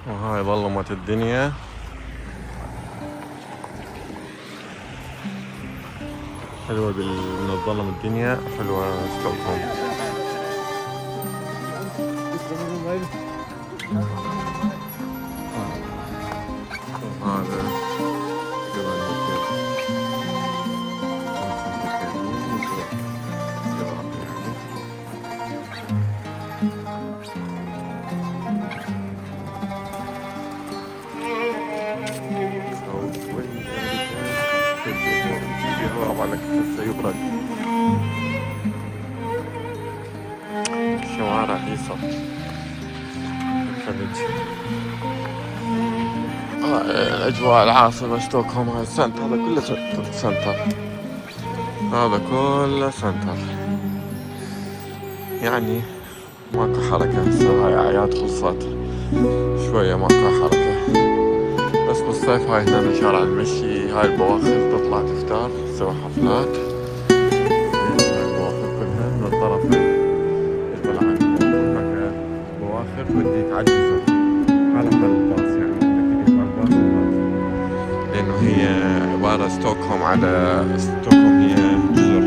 وهاي ظلمت الدنيا. حلوة إنه تظلم الدنيا، حلوة ستوكهولم. هذا جبل هوتيل. على كتفه يبرد. الشوارع هيصة الخليج. أجواء العاصمة ستوكهولم. هاي السنتر، هذا كله سنتر، هذا كله سنتر. يعني ماكو حركة هسه، هاي أعياد خلصت شوية ماكو حركة. بس بالصيف هاي هنا شارع المشي، هاي البواخر تطلع تفتر تسوي حفلات. هاي البواخر كلها من الطرفين يطلع عن بواخر توديك على الجزر على حال الباص. يعني بدك تجيب على الباص لأنه هي عبارة ستوكهولم على ستوكهولم، هي جزر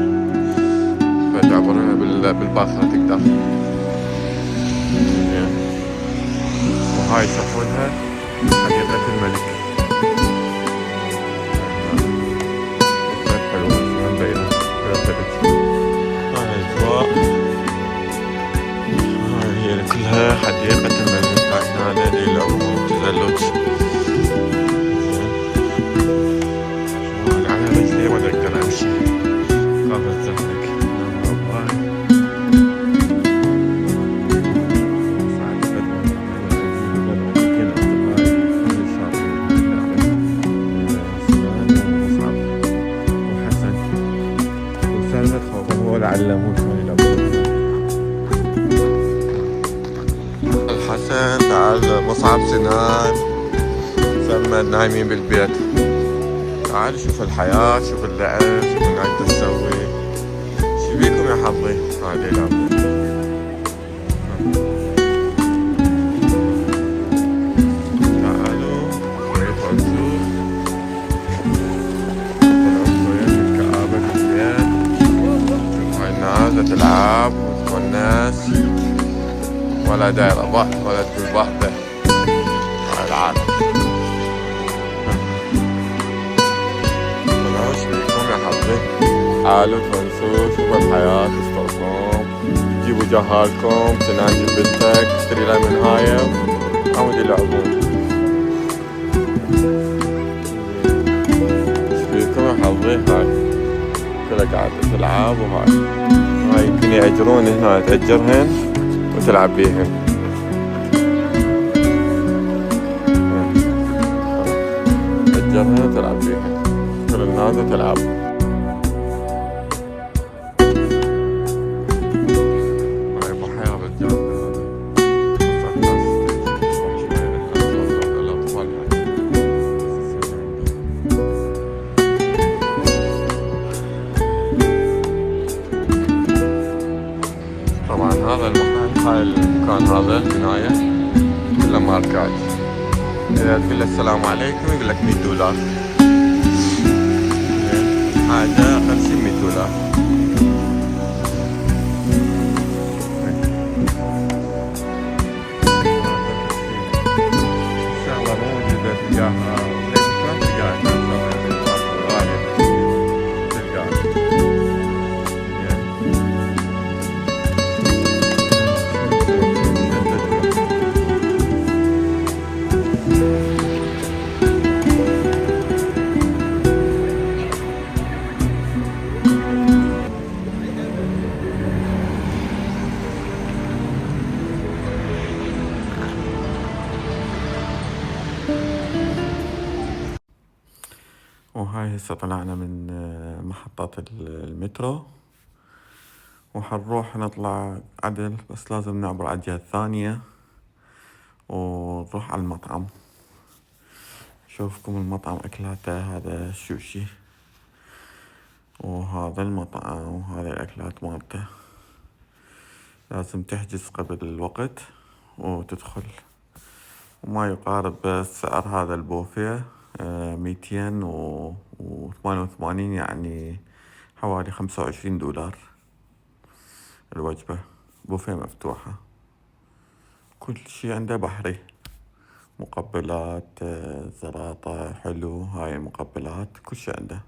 فتعبرها بالباخرة تقدر. وهاي يسمونها حديقة الملك. هاي أجواء، هاي كلها حديقة الملك. هاي هنا يلعبون تزلج. على رجلي ما أقدر أمشي، خاف أتزحلق. علموه شلون يلعبون. الحسن تعال مصعب سنان سمد نايمين بالبيت. تعال شوف الحياة، شوف اللعب، شوف الناس تسوي. شو بيكم يا حظي؟ هاي يلعبون. تعالوا شوية فانسوا، طلعوا شوية من الكآبة بالبيت. شوف هاي الناس تلعب وتونس، ولا دايرة بحث ولا تقول بحثة. هاي العالم. طلعوا شو بيكم يا حظي؟ تعالوا تونسوا، شوفوا الحياة، تستوكم، جيبوا جهالكم، سنان جيب بنتك، اشتري لها من هاي عمود يلعبون. ايش بيكم يا حظي؟ هاي كلها قاعدة تلعب. وهاي يمكن يأجرون هنا، تأجرهن وتلعب بيهن. تأجرهن وتلعب بيهن، كل الناس تلعب. طبعا هذا المحل، هاي المكان، هذا البناية كلها ماركات. إذا تقول له السلام عليكم يقول لك $100. حاجة أقل شي $100. شغلة مو موجودة تلقاها، ما تلقاها إن شاء الله، يعني غالية تلقاها. وهاي هسه طلعنا من محطة المترو، وحنروح نطلع عدل، بس لازم نعبر على الجهة الثانية ونروح على المطعم. شوفكم المطعم أكلاته، هذا الشوشي، وهذا المطعم، وهذا الأكلات مالته. لازم تحجز قبل الوقت وتدخل وما يقارب سعر هذا البوفيه 288 يعني حوالي $25 الوجبة. بوفيه مفتوحة، كل شي عنده بحري، مقبلات زلاطة حلو، هاي المقبلات كل شي عنده.